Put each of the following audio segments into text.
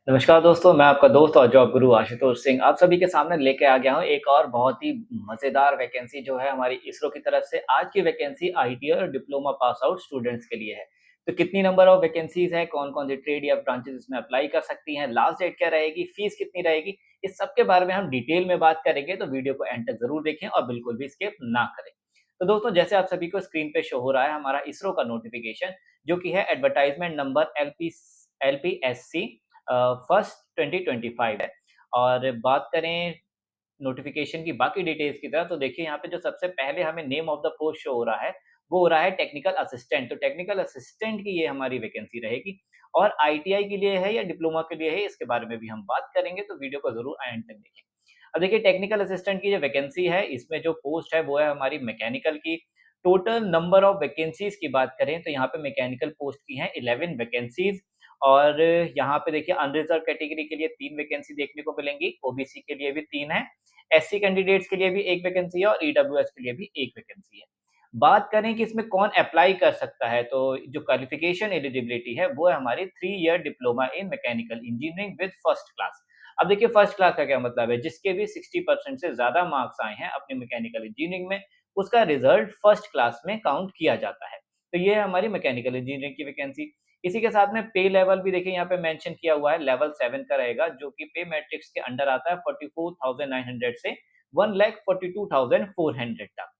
नमस्कार दोस्तों, मैं आपका दोस्त और जॉब गुरु आशुतोष सिंह आप सभी के सामने लेके आ गया हूँ एक और बहुत ही मज़ेदार वैकेंसी जो है हमारी इसरो की तरफ से। आज की वैकेंसी आईटीआई और डिप्लोमा पास आउट स्टूडेंट्स के लिए है। तो कितनी नंबर ऑफ वैकेंसीज़ है, कौन-कौन से ट्रेड या ब्रांचेज़ इसमें अप्लाई कर सकती हैं, लास्ट डेट क्या रहेगी, फीस कितनी रहेगी, इस सब के बारे में हम डिटेल में बात करेंगे, तो वीडियो को एंड तक ज़रूर देखें और बिल्कुल भी स्किप ना करें। तो दोस्तों जैसे आप सभी को स्क्रीन पे शो हो रहा है हमारा इसरो का नोटिफ़िकेशन जो कि है एडवर्टाइज़मेंट नंबर एलपीएससी फर्स्ट 2025 है। और बात करें नोटिफ़िकेशन की बाकी डिटेल्स की तरफ तो देखिए यहाँ पे जो सबसे पहले हमें name of the post show हो रहा है, वो हो रहा है टेक्निकल असिस्टेंट। तो टेक्निकल असिस्टेंट की ये हमारी वैकेंसी रहेगी और आईटीआई के लिए है या डिप्लोमा के लिए है, इसके बारे में भी हम बात करेंगे, तो वीडियो को ज़रूर एंड तक देखें। अब देखिए टेक्निकल असिस्टेंट की जो वैकेंसी है, इसमें जो पोस्ट है वो है हमारी मैकेनिकल की। टोटल नंबर ऑफ वैकेंसीज़ की बात करें तो यहाँ पे मैकेनिकल पोस्ट की हैं 11 वैकेंसीज़ और यहाँ पे देखिए अनरिज़र्व कैटेगरी के लिए 3 वैकेंसी देखने को मिलेंगी, ओबीसी के लिए भी 3 है, एससी कैंडिडेट्स के लिए भी 1 वैकेंसी है और ईडब्ल्यूएस के लिए भी 1 वैकेंसी है। बात करें कि इसमें कौन अप्लाई कर सकता है, तो जो क्वालिफ़िकेशन एलिजिबिलिटी है, वो है हमारी 3 year diploma in mechanical engineering with first class. अब देखिए फर्स्ट क्लास का क्या मतलब है, जिसके भी 60% से ज़्यादा मार्क्स आए हैं अपनी मैकेनिकल इंजीनियरिंग में, उसका रिज़ल्ट फर्स्ट क्लास में काउंट किया जाता है। तो ये है हमारी मैकेनिकल इंजीनियरिंग की वैकेंसी। इसी के साथ में पे लेवल भी देखिए यहाँ पे मेंशन किया हुआ है, लेवल 7 का रहेगा, जो कि पे मैट्रिक्स के अंडर आता है 44,900 से 1,42,400 तक।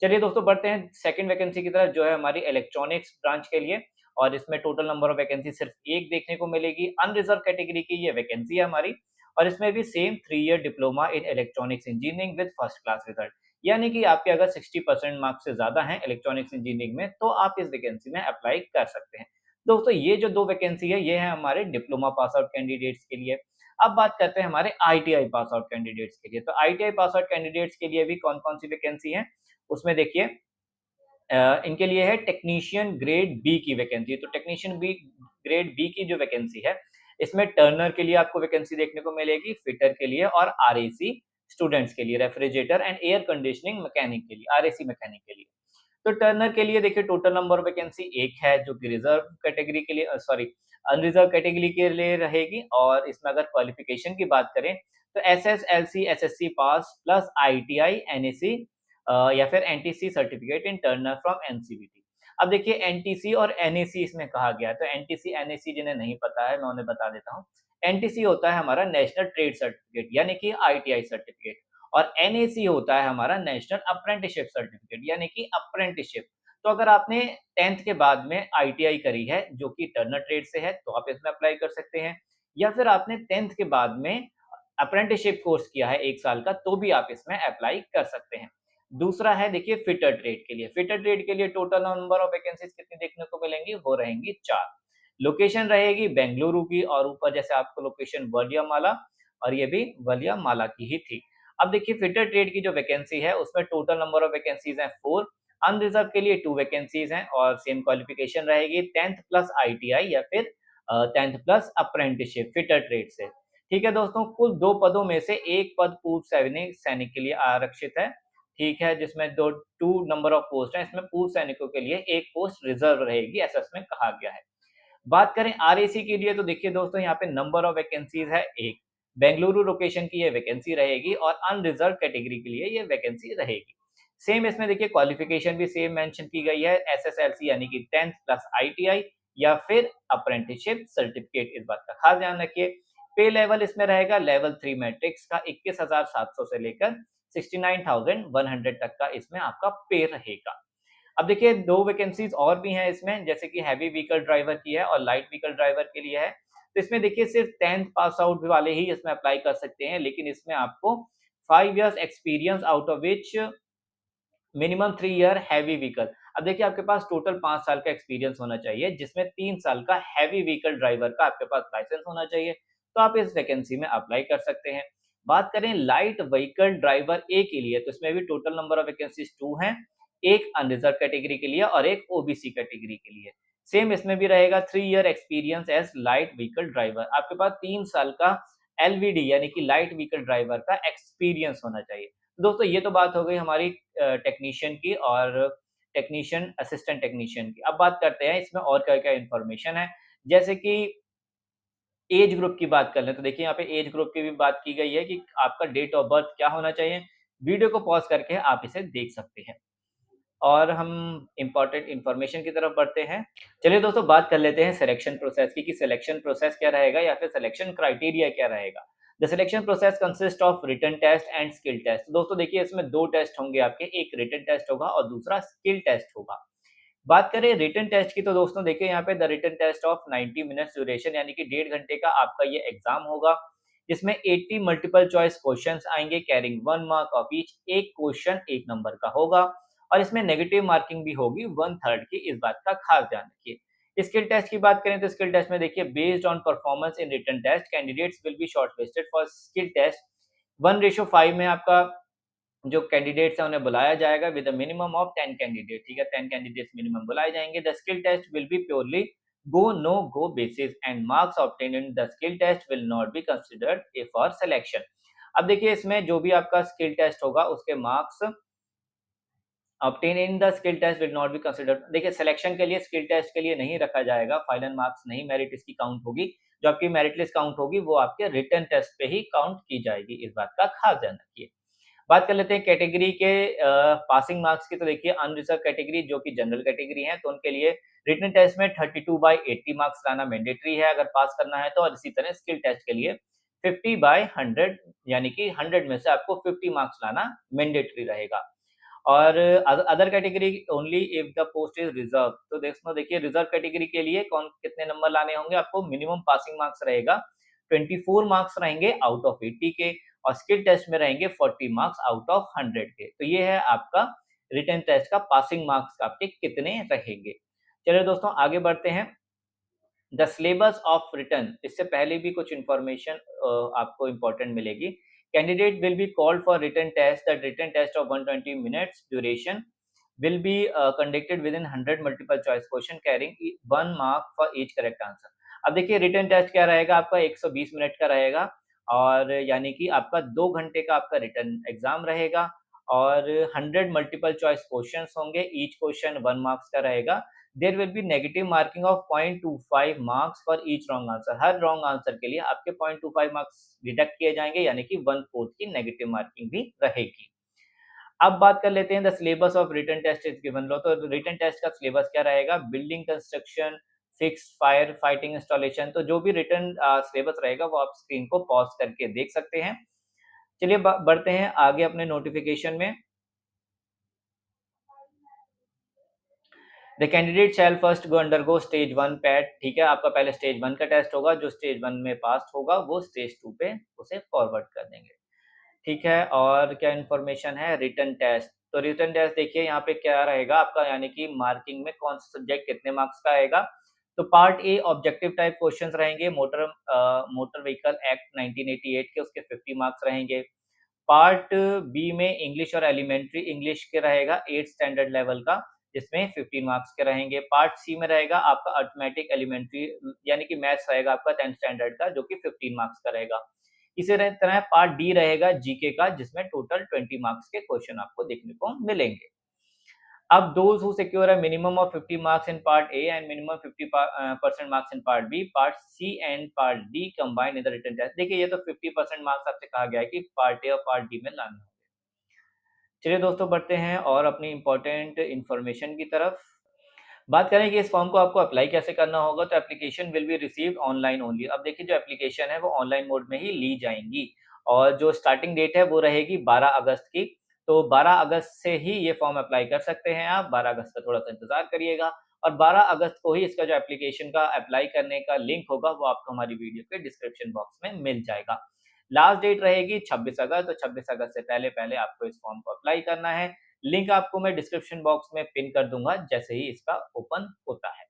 चलिए दोस्तों बढ़ते हैं सेकंड वैकेंसी की तरफ, जो है हमारी इलेक्ट्रॉनिक्स ब्रांच के लिए और इसमें टोटल नंबर ऑफ वैकेंसी सिर्फ 1 देखने को मिलेगी। अनरिज़र्व कैटेगरी की ये वैकेंसी है हमारी और इसमें भी same 3 year diploma in electronics engineering with first class result. यानी कि आपके अगर 60% मार्क्स से ज़्यादा हैं इलेक्ट्रॉनिक्स इंजीनियरिंग में, तो आप इस वैकेंसी में अप्लाई कर सकते हैं। दोस्तों ये जो 2 वैकेंसी है, ये है हमारे डिप्लोमा पास आउट कैंडिडेट्स के लिए। अब बात करते हैं हमारे आईटीआई पास आउट कैंडिडेट्स के लिए। तो आईटीआई पास आउट कैंडिडेट्स के लिए भी कौन-कौन सी वैकेंसी है, उसमें देखिए इनके लिए है टेक्नीशियन ग्रेड बी की वैकेंसी। तो टेक्नीशियन बी ग्रेड बी की जो वैकेंसी है, इसमें टर्नर के लिए आपको वैकेंसी देखने को मिलेगी, फिटर के लिए और आरएसी स्टूडेंट्स के लिए, refrigerator and air conditioning mechanic के लिए, आरएसी मैकेनिक के लिए। तो टर्नर के लिए देखिए टोटल नंबर ऑफ वैकेंसी 1 है, जो कि रिज़र्व कैटेगरी के लिए सॉरी अनरिज़र्व कैटेगरी के लिए रहेगी और इसमें अगर क्वालिफ़िकेशन की बात करें, तो SSLC, SSC pass plus ITI, NAC या फिर NTC certificate in Turner from NCVT. अब देखिए एनटीसी और एनएसी इसमें कहा गया है, तो एनटीसी, एनएसी जिन्हें नहीं पता है, मैं उन्हें बता देता हूँ। एनटीसी होता है हमारा नेशनल ट्रेड सर्टिफिकेट यानी कि आईटीआई सर्टिफिकेट और एनएसी होता है हमारा नेशनल अप्रेंटिसशिप सर्टिफिकेट यानी कि अप्रेंटिसशिप। तो अगर आपने 10th के बाद में आईटीआई करी है जो कि टर्नर ट्रेड से है, तो आप इसमें अप्लाई कर सकते हैं या फिर आपने 10th के बाद में अप्रेंटिसशिप कोर्स किया है 1 साल का, तो भी आप इसमें अप्लाई कर सकते हैं। दूसरा है देखिए फिटर ट्रेड के लिए। फिटर ट्रेड के लिए टोटल नंबर ऑफ वैकेंसीज़ कितनी देखने को मिलेंगी, वो रहेंगी 4। लोकेशन रहेगी बेंगलुरु की और ऊपर जैसे आपको लोकेशन वलियामाला और ये भी वलियामाला की ही थी। अब देखिए फिटर ट्रेड की जो वैकेंसी है उसमें टोटल नंबर ऑफ वैकेंसीज़ हैं 4, अनरिज़र्व के लिए 2 वैकेंसीज़ हैं और सेम क्वालिफ़िकेशन रहेगी 10th प्लस आईटीआई या फिर 10th plus apprenticeship fitter trade से। ठीक है दोस्तों, कुल 2 पदों में से 1 पद पूर्व सैनिक सैनिक के लिए आरक्षित है। ठीक है, जिसमें 2 नंबर ऑफ पोस्ट हैं, इसमें पूर्व सैनिकों के लिए 1 पोस्ट रिज़र्व रहेगी, ऐसा इसमें कहा गया है। बात करें आरएसी के लिए तो देखिए दोस्तों यहाँ पे नंबर ऑफ वैकेंसीज़ है 1, बेंगलुरु लोकेशन की ये वैकेंसी रहेगी और अनरिज़र्व कैटेगरी के लिए ये वैकेंसी रहेगी। सेम इसमें देखिए क्वालिफ़िकेशन भी सेम मेंशन की गई है, एसएसएलसी यानी कि 10th प्लस आईटीआई या फिर अप्रेंटिसशिप सर्टिफिकेट, इस बात का खास ध्यान रखिए। पे लेवल इसमें रहेगा लेवल 3 मैट्रिक्स का 21,700 से लेकर 69,100 तक का इसमें आपका पे रहेगा। अब देखिए 2 वैकेंसीज़ और भी हैं इसमें, जैसे कि हेवी व्हीकल ड्राइवर की है और लाइट व्हीकल ड्राइवर के लिए है। तो इसमें देखिए सिर्फ 10th पास आउट वाले ही इसमें अप्लाई कर सकते हैं, लेकिन इसमें आपको 5 years experience out of which minimum 3 year heavy vehicle. अब देखिए आपके पास टोटल 5 साल का एक्सपीरियंस होना चाहिए, जिसमें 3 साल का हैवी व्हीकल ड्राइवर का आपके पास लाइसेंस होना चाहिए, तो आप इस वैकेंसी में अप्लाई कर सकते हैं। बात करें लाइट व्हीकल ड्राइवर ए के लिए, तो इसमें भी टोटल नंबर ऑफ वैकेंसीज़ 2 हैं, 1 अनरिज़र्व कैटेगरी के लिए और 1 ओबीसी कैटेगरी के लिए। सेम इसमें भी रहेगा 3 year experience as light vehicle driver. आपके पास 3 साल का एलवीडी यानी कि लाइट व्हीकल ड्राइवर का एक्सपीरियंस होना चाहिए। दोस्तों ये तो बात हो गई हमारी टेक्नीशियन की और टेक्नीशियन असिस्टेंट टेक्नीशियन की। अब बात करते हैं इसमें और क्या-क्या इन्फॉर्मेशन है, जैसे कि एज ग्रुप की बात कर लें तो देखिए यहाँ पे एज ग्रुप की भी बात की गई है कि आपका डेट ऑफ बर्थ क्या होना चाहिए। वीडियो को पॉज़ करके आप इसे देख सकते हैं। और हम इम्पोर्टेंट इन्फॉर्मेशन की तरफ बढ़ते हैं। चलिए दोस्तों बात कर लेते हैं सिलेक्शन प्रोसेस की कि सिलेक्शन प्रोसेस क्या रहेगा या फिर सिलेक्शन क्राइटेरिया क्या रहेगा। The selection process consist of written test and skill test. दोस्तों देखिए इसमें 2 टेस्ट होंगे आपके, एक रिटन टेस्ट होगा और दूसरा स्किल टेस्ट होगा। बात करें रिटन टेस्ट की तो दोस्तों देखिए यहाँ पे the written test of 90 minutes duration यानी कि 1.5 घंटे का आपका ये एग्ज़ाम होगा। इसमें 80 मल्टीपल चॉइस क्वेश्चंस आएँगे कैरिंग 1 मार्क ऑफ ईच। एक क्वेश्चन 1 नंबर का होगा और इसमें नेगेटिव मार्किंग भी होगी 1/3 की, इस बात का खास ध्यान रखिए। स्किल टेस्ट की बात करें तो स्किल टेस्ट में देखिए based on performance in written test candidates will be shortlisted for skill test. 1:5 में आपका जो कैंडिडेट्स हैं उन्हें बुलाया जाएगा with a minimum of 10 candidate, ठीक है? 10 कैंडिडेट्स मिनिमम बुलाए जाएँगे। The skill test will be purely go, no go basis and marks obtained in the skill test will not be considered for selection. अब देखिए इसमें जो भी आपका स्किल टेस्ट होगा उसके marks obtain in the skill test will not be considered. देखिए selection के लिए स्किल टेस्ट के लिए नहीं रखा जाएगा, फाइनल मार्क्स नहीं, मेरिट इसकी काउंट होगी। जो आपकी मेरिट लिस्ट काउंट होगी वो आपके रिटन टेस्ट पे ही काउंट की जाएगी, इस बात का खास ध्यान रखिए। बात कर लेते हैं कैटेगरी के पासिंग मार्क्स की तो देखिए अनरिजर्व कैटेगरी जो कि जनरल कैटेगरी है तो उनके लिए रिटन टेस्ट में 32/80 मार्क्स लाना मैंडेटरी है अगर पास करना है तो। और इसी तरह स्किल टेस्ट के लिए 50/100 यानी कि 100 में से आपको 50 मार्क्स लाना मैंडेटरी रहेगा। और other category only if the post is reserve. तो दोस्तों देखिए रिजर्व कैटेगरी के लिए कौन कितने नंबर लाने होंगे आपको, मिनिमम पासिंग मार्क्स रहेगा 24 मार्क्स रहेंगे आउट ऑफ 80 के और स्किल टेस्ट में रहेंगे 40 मार्क्स आउट ऑफ 100 के। तो ये है आपका रिटन टेस्ट का पासिंग मार्क्स आपके कितने रहेंगे। चलिए दोस्तों आगे बढ़ते हैं। द सिलेबस ऑफ रिटन, इससे पहले भी कुछ इन्फॉर्मेशन आपको इम्पोर्टेंट मिलेगी। Candidate will be called for written test. The written test of 120 minutes duration will be conducted within 100 multiple choice question carrying 1 mark for each correct answer। अब देखिए written test क्या रहेगा आपका 120 मिनट का रहेगा और यानी कि आपका 2 घंटे का आपका रिटन एग्जाम रहेगा और 100 मल्टीपल चॉइस क्वेश्चंस होंगे, ईच क्वेश्चन 1 मार्क्स का रहेगा। There will be negative marking of 0.25 marks for each wrong answer. हर रॉन्ग आंसर के लिए आपके 0.25 मार्क्स डिडक्ट किए जाएंगे यानी कि 1/4 की नेगेटिव मार्किंग भी रहेगी। अब बात कर लेते हैं the syllabus of written test is given लो। तो रिटन टेस्ट का सिलेबस क्या रहेगा, building construction, fix fire fighting installation. तो जो भी रिटन सिलेबस रहेगा वो आप स्क्रीन को पॉज करके देख सकते हैं। चलिए बढ़ते हैं आगे अपने नोटिफिकेशन में। The candidate shell first go undergo stage 1 PAT, ठीक है? आपका पहले स्टेज 1 का टेस्ट होगा, जो स्टेज 1 में पास होगा वो स्टेज 2 पे उसे फॉरवर्ड कर देंगे। ठीक है, और क्या इन्फॉर्मेशन है रिटन टेस्ट। तो रिटन टेस्ट देखिए यहाँ पे क्या रहेगा आपका, यानी कि मार्किंग में कौन सा सब्जेक्ट कितने मार्क्स का आएगा। तो part A objective type questions रहेंगे, मोटर व्हीकल एक्ट 1988 के, उसके 50 मार्क्स रहेंगे। पार्ट बी में इंग्लिश और एलिमेंट्री इंग्लिश के रहेगा 8th स्टैंडर्ड लेवल का, जिसमें 15 मार्क्स के रहेंगे। पार्ट सी में रहेगा आपका अरिथमेटिक एलिमेंट्री यानी कि मैथ्स रहेगा आपका 10th स्टैंडर्ड का, जो कि 15 मार्क्स का रहेगा। इसी तरह पार्ट डी रहेगा जीके का, जिसमें टोटल 20 मार्क्स के क्वेश्चन आपको देखने को मिलेंगे। अब those who secure a minimum of 50 marks in part A and minimum 50% marks in part B, part C and part D combined in the written test. देखिए ये तो 50% मार्क्स आपसे कहा गया है कि पार्ट ए और पार्ट डी में लाने होंगे। चलिए दोस्तों बढ़ते हैं और अपनी इम्पोर्टेंट इन्फॉर्मेशन की तरफ। बात करें कि इस फॉर्म को आपको अप्लाई कैसे करना होगा, तो application will be received online only. अब देखिए जो एप्लीकेशन है वो ऑनलाइन मोड में ही ली जाएँगी और जो स्टार्टिंग डेट है वो रहेगी 12 अगस्त की। तो 12 अगस्त से ही ये फॉर्म अप्लाई कर सकते हैं आप, 12 अगस्त का थोड़ा-सा इंतज़ार करिएगा और 12 अगस्त को ही इसका जो एप्लीकेशन का अप्लाई करने का लिंक होगा वो आपको हमारी वीडियो के डिस्क्रिप्शन बॉक्स में मिल जाएगा। लास्ट डेट रहेगी 26 अगस्त, तो 26 अगस्त से पहले-पहले आपको इस फॉर्म को अप्लाई करना है। लिंक आपको मैं डिस्क्रिप्शन बॉक्स में पिन कर दूँगा जैसे ही इसका ओपन होता है।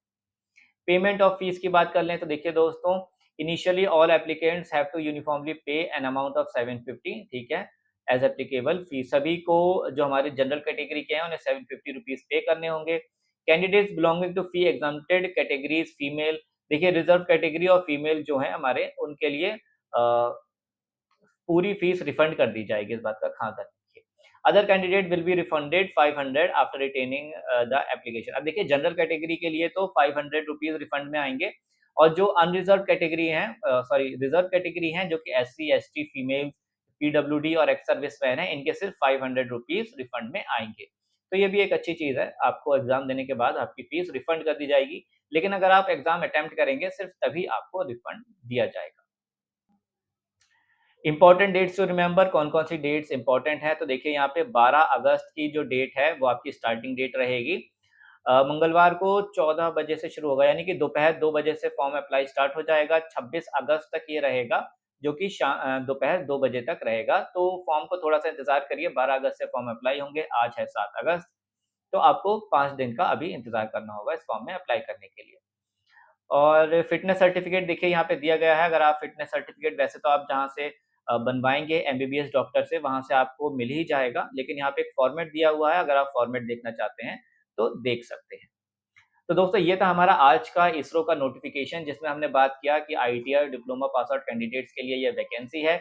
पेमेंट ऑफ फीस की बात कर लें तो देखिए दोस्तों, initially all applicants have to uniformly pay an amount of 750, ठीक है? एज़ एप्लीकेबल फी सभी को जो हमारे जनरल कैटेगरी के हैं उन्हें 750 रुपीज़ पे करने होंगे। Candidates belonging to fee exempted categories female, देखिए रिजर्व कैटेगरी और फीमेल जो हैं हमारे उनके लिए पूरी फीस रिफंड कर दी जाएगी, इस बात का खास ध्यान रखिए। Other candidate will be refunded 500 after retaining the application. अब देखिए जनरल कैटेगरी के लिए तो 500 रुपीज़ रिफंड में आएँगे और जो अनरिजर्व कैटेगरी हैं रिजर्व कैटेगरी हैं जो कि एससी, एसटी, फीमेल, पीडब्ल्यूडी और एक्स सर्विसमैन हैं, इनके सिर्फ 500 रुपीज़ रिफंड में आएँगे। तो ये भी एक अच्छी चीज़ है, आपको एग्ज़ाम देने के बाद आपकी फीस रिफंड कर दी जाएगी, लेकिन अगर आप एग्ज़ाम अटेम्प्ट करेंगे सिर्फ तभी आपको रिफंड दिया जाएगा। इम्पोर्टेंट डेट्स टू रिमेंबर, कौन-कौन सी डेट्स इम्पोर्टेंट है? तो देखिए यहाँ पे 12 अगस्त की जो डेट है वो आपकी स्टार्टिंग डेट रहेगी। मंगलवार को 14 बजे से शुरू होगा, यानी कि दोपहर 2 बजे से फॉर्म अप्लाई स्टार्ट हो जाएगा। 26 अगस्त तक ये रहेगा, जो कि दोपहर 2 बजे तक रहेगा। तो फॉर्म को थोड़ा-सा इंतज़ार करिए, 12 अगस्त से फॉर्म अप्लाई होंगे, आज है 7 अगस्त, तो आपको 5 दिन का अभी इंतज़ार करना होगा इस फॉर्म में अप्लाई करने के लिए। और फ़िटनेस सर्टिफ़िकेट देखिए यहाँ पे दिया गया है, अगर आप फ़िटनेस सर्टिफ़िकेट वैसे तो आप जहाँ से बनवाएँगे एमबीबीएस डॉक्टर से, वहाँ से आपको मिल ही जाएगा, लेकिन यहाँ पे एक फ़ॉर्मेट दिया हुआ है, अगर आप फ़ॉर्मेट देखना चाहते हैं, तो देख सकते हैं। तो दोस्तों ये था हमारा आज का इसरो का नोटिफ़िकेशन, जिसमें हमने बात किया कि ITI diploma pass out candidates के लिए ये वैकेंसी है।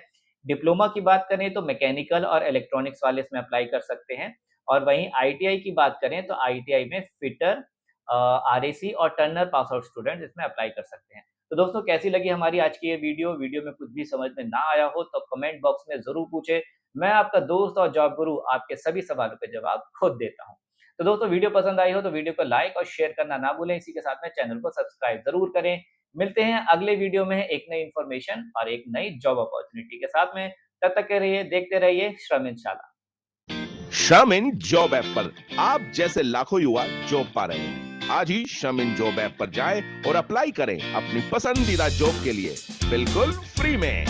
डिप्लोमा की बात करें तो मैकेनिकल और इलेक्ट्रॉनिक्स वाले इसमें अप्लाई कर सकते हैं, और वहीं आईटीआई की बात करें तो आईटीआई में फिटर, आरएसी और टर्नर पास आउट स्टूडेंट इसमें अप्लाई कर सकते हैं। तो दोस्तों कैसी लगी हमारी आज की ये वीडियो? वीडियो में कुछ भी समझ में ना आया हो तो कमेंट बॉक्स में ज़रूर पूछें। मैं आपका दोस्त और जॉब गुरु आपके सभी सवालों के जवाब खुद देता हूँ। तो दोस्तों वीडियो पसंद आई हो तो वीडियो को लाइक और शेयर करना ना भूलें। इसी के साथ में चैनल को सब्सक्राइब ज़रूर करें। मिलते हैं अगले वीडियो में एक नई इन्फॉर्मेशन और एक नई जॉब अपॉर्च्युनिटी के साथ में। तब तक के रहिए देखते रहिए श्रमिंशाला। श्रम इन जॉब ऐप पर आप जैसे लाखों युवा जॉब पा रहे हैं। आज ही श्रम इन जॉब ऐप पर जाएं और अप्लाई करें अपनी पसंदीदा जॉब के लिए बिल्कुल फ्री में।